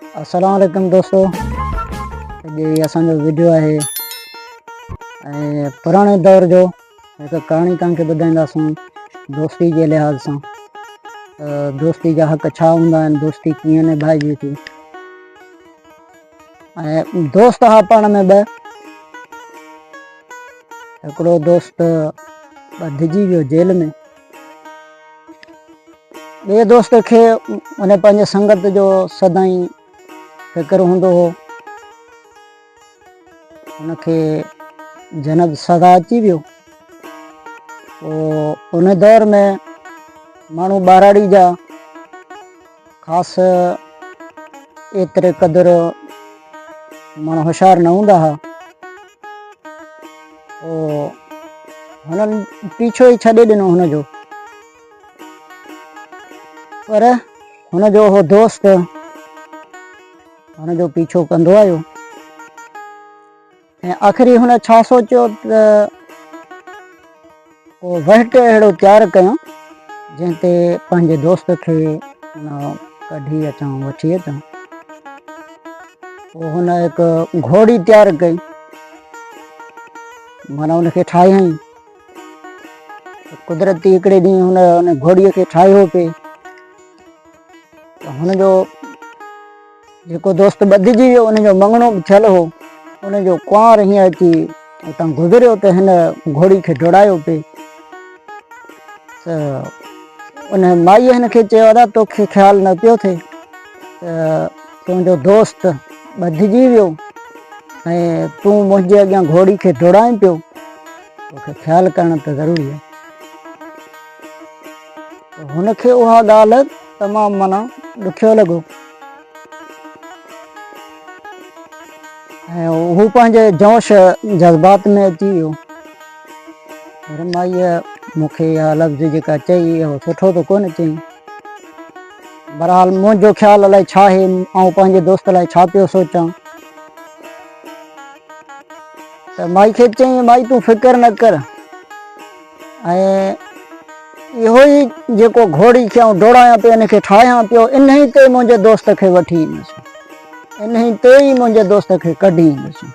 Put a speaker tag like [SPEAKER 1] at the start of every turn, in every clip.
[SPEAKER 1] अस्सलाम वालेकुम दोस्तों, ये असांजो वीडियो है पुराने दौर जो एक कहानी तव्हांखे ॿुधाईंदासीं दोस्ती के लिहाज़ से। दोस्ती जा हक़ छा हूंदा आहिनि, दोस्ती कीअं निभाइजे थी। दोस्त हा पाण में ॿ, हिकिड़ो दोस्त ॿधिजी वियो जेल में। ॿिए दोस्त खे उन पंहिंजे संगत जो सदाई फिक्र हूंदो हो। उनखे जनब सदा अची वियो। उन दौर में माण्हू ॿाराड़ी जा ख़ासि एतिरे क़दुरु माण्हू होशियारु न हूंदा हुआ। हुननि पीछो ई छॾे ॾिनो हुनजो, पर हुनजो उहो दोस्त हुनजो पीछो कंदो आयो। ऐं आख़िरी हुन छा सोचियो त पोइ वहट अहिड़ो तयारु कयूं जंहिं ते पंहिंजे दोस्त खे कढी अचां, वठी अचां। पोइ हुन हिकु घोड़ी तयारु कई, माना उनखे ठाहियईं। कुदरती हिकिड़े ॾींहुं हुन घोड़ीअ खे ठाहियो पिए त हुनजो जेको दोस्त ॿधिजी वियो उनजो मङणो बि थियल हो। उनजो कुंवार हीअं अची उतां गुज़रियो त हिन घोड़ी खे डोड़ायो पिए। त उन माईअ हिनखे चयो, अदा तोखे ख़्यालु न पियो थिए त तुंहिंजो दोस्त ॿधिजी वियो ऐं तूं मुंहिंजे अॻियां घोड़ी खे डोड़ाए पियो, तोखे ख़्यालु करणु त ज़रूरी आहे। हुनखे उहा ॻाल्हि तमामु माना ॾुखियो लॻो ऐं हू पंहिंजे जोश जज़्बात में अची वियो। पर माईअ मूंखे इहा लफ़्ज़ जेका चई इहो सुठो त कोन चई। बहरहाल मुंहिंजो ख़्यालु अलाए छा आहे, ऐं पंहिंजे दोस्त लाइ छा पियो सोचां। त माई खे चई, माई तूं फ़िकर न कर, ऐं इहो ई जेको घोड़ी खे आउं डोड़ायां पियो, इनखे ठाहियां पियो, इन ई ते मुंहिंजे दोस्त खे वठी ईंदुसि, इन ई ते ई मुंहिंजे दोस्त खे कढी ईंदुसि।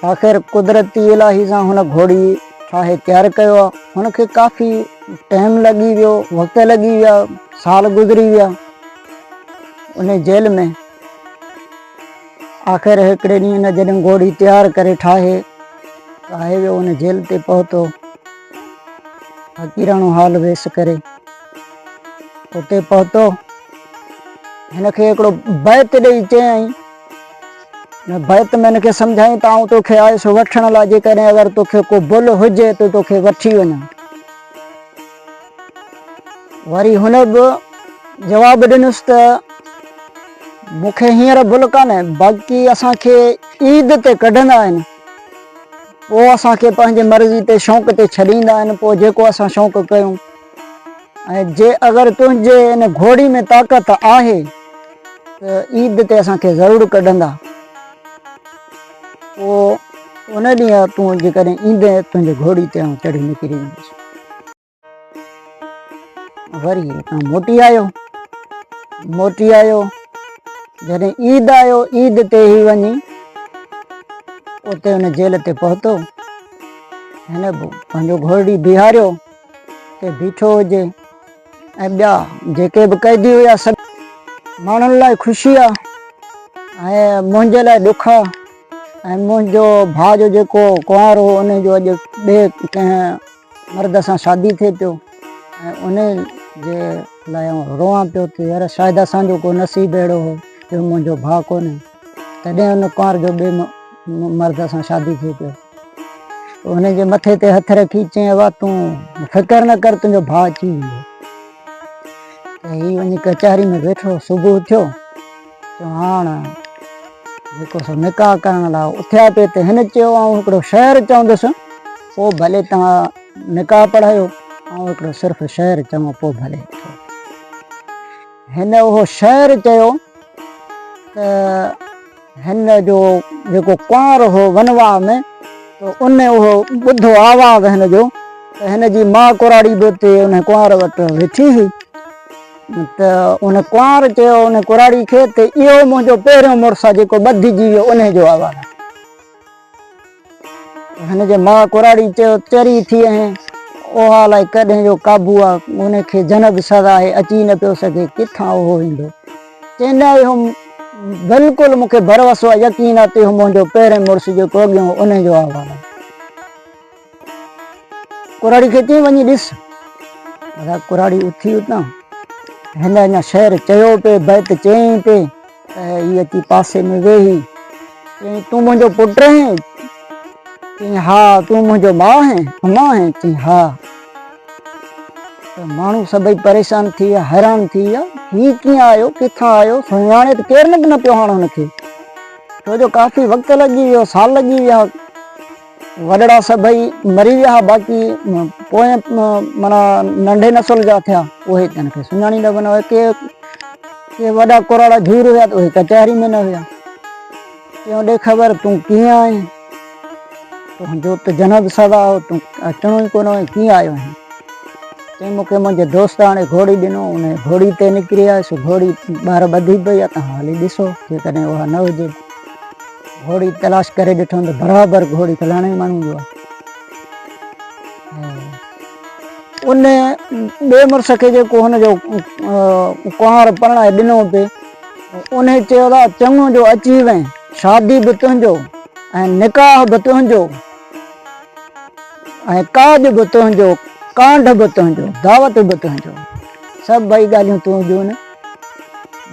[SPEAKER 1] आख़िर कुदरती इलाही सां हुन घोड़ी ठाहे तयारु कयो आहे। हुनखे काफ़ी टाइम लॻी वियो, वक़्तु लॻी विया, साल गुज़री विया उन जेल में। आख़िर हिकिड़े ॾींहुं हिन जॾहिं घोड़ी तयारु करे ठाहे वियो, उन जेल ते पहुतो, फ़क़ीराणो हाल वेस करे उते पहुतो। हिनखे हिकिड़ो बैत ॾेई चयईं, बैत में हिनखे सम्झाईं त आउं तोखे आयुसि वठण लाइ, जेकॾहिं अगरि तोखे को भुल हुजे त तोखे वठी वञां। वरी हुन बि जवाबु ॾिनुसि त मूंखे हींअर भुल कान्हे, बाक़ी असांखे ईद ते कढंदा आहिनि, पोइ असांखे पंहिंजे मर्ज़ी ते शौक़ ते छॾींदा आहिनि, पोइ जेको असां शौक़ु कयूं। ऐं जे अगरि तुंहिंजे इन घोड़ी में ताक़त आहे त ईद ते असांखे ज़रूरु कढंदा। पोइ उन ॾींहुं तूं जेकॾहिं ईंदे तुंहिंजे घोड़ी ते आउं चढ़ी निकिरी वेंदुसि। वरी हितां मोटी आयो। जॾहिं ईद आयो, ईद ते ई वञी उते उन जेल ते पहुतो। हिन पंहिंजो घोड़ी बीहारियो ते बीठो हुजे, ऐं ॿिया जेके बि क़ैदी हुया सभु माण्हुनि लाइ ख़ुशी आहे ऐं मुंहिंजे लाइ ॾुख आहे। ऐं मुंहिंजो भाउ जो जेको कुंवार हो उनजो अॼु ॿिए कंहिं मर्द सां शादी थिए पियो, ऐं उन जे लाइ रोआं पियो त यार शायदि असांजो को नसीबु अहिड़ो हो जो मुंहिंजो भाउ कोन्हे, तॾहिं उन कुंवार जो ॿिए मर्द सां शादी थिए पियो। उनजे मथे ते हथ रखी चयईं, वाह तूं फ़िकर न कर, तुंहिंजो भाउ अची वेंदो। त हीअ वञी कचहरी में वेठो, सुबुह थियो, हाणे जेको सो निकाह करण लाइ उथिया पिए त हिन चयो, आउं हिकिड़ो शहर चवंदुसि, पोइ भले तव्हां निकाह पढ़ायो, ऐं हिकिड़ो सिर्फ़ु शहर चङो, पोइ भले। हिन उहो शहर चयो त हिन जो जेको कुंवार हो वनवाह में, त उन उहो ॿुधो आवाज़ हिन जो, त हिन जी माउ कुराड़ी बि उते उन कुंवार वटि वेठी हुई। त उन कुंवार चयो उन कुराड़ी खे त इहो मुंहिंजो पहिरियों मुड़ुसु आहे जेको ॿधिजी वियो उन जो आवाज़ आहे। हिन जे मां कुराड़ी चयो चरी थी ऐं उहा अलाए कॾहिं जो काबू आहे उनखे जनब सदा आहे अची न पियो सघे किथां उहो ईंदो। चवंदा इहो बिल्कुलु मूंखे भरोसो आहे यकीन आहे त इहो मुंहिंजो पहिरें मुड़ुसु जेको अॻियो उन जो आवाज़ आहे। कुराड़ी खे चई वञी ॾिस। कुराड़ी उथी उतां हिन अञा शहर चयो पे बैत चयईं पे हीअ अची पासे में वेही चयईं तूं मुंहिंजो पुटु आहीं? चयईं हा। तूं मुंहिंजो माउ आहीं? अम्मा आहीं? चयईं हा। त माण्हू सभई परेशान थी विया हैरान थी विया हीअ कीअं आयो किथां आयो सुञाणे त केरु न पियो हाणे हुनखे छो जो काफ़ी वक़्तु लॻी वियो साल लॻी विया वॾड़ा सभई मरी विया बाक़ी पोइ माना नंढे नसुल जा थिया उहे हिनखे सुञाणी न बना के वॾा कुराड़ा झूर हुया त उहे कचहरी में न हुया। चयो ॾे ख़बर तूं कीअं आहीं तुंहिंजो त जनब सदा हो तूं अचणो ई कोन हुई कीअं आयो आहीं? चई मूंखे मुंहिंजे दोस्त हाणे घोड़ी ॾिनो उन घोड़ी ते निकिरी आयुसि घोड़ी ॿाहिरि ॿधी पई आहे तव्हां हली ॾिसो जेकॾहिं उहा न हुजे। घोड़ी तलाश करे ॾिठो त बराबरि घोड़ी फलाणे माण्हू जो आहे। उन ॿिए मुड़ुस खे जेको हुनजो कुंवार परणाए ॾिनो पे उन चयो आहे चङो जो अची वएं शादी बि तुंहिंजो ऐं निकाह बि तुंहिंजो ऐं काज बि तुंहिंजो कांड बि तुंहिंजो दावत बि तुंहिंजो सभु ॿई ॻाल्हियूं तुंहिंजियूं आहिनि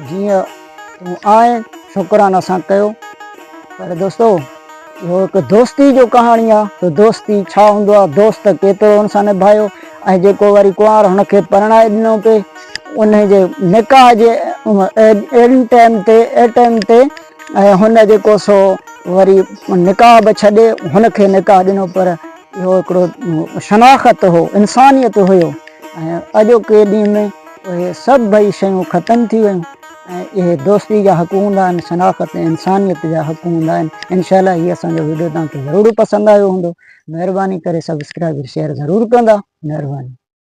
[SPEAKER 1] जीअं तूं आएं शुकराना सां कयो। पर दोस्तो इहो हिकु दोस्ती जो कहाणी आहे त दोस्ती छा हूंदो आहे दोस्त केतिरो हुन सां निभायो ऐं जेको वरी कुंवार हुनखे परणाए ॾिनो पे उन जे निकाह जे अहिड़े टाइम ते ऐं हुन जेको सो वरी निकाह बि छॾे हुनखे निकाह ॾिनो पर इहो हिकिड़ो शनाख़त हो इंसानियत हुयो ऐं अॼोके ॾींहं में उहे सभई शयूं ख़तमु थी वियूं ऐं इहे दोस्ती जा हक़ हूंदा आहिनि शनाख़त इंसानियत जा हक़ हूंदा आहिनि। इनशाला हीअ असांजो वीडियो तव्हांखे ज़रूरु पसंदि आयो हूंदो। महिरबानी करे सब्सक्राइब शेयर ज़रूरु कंदा। महिरबानी।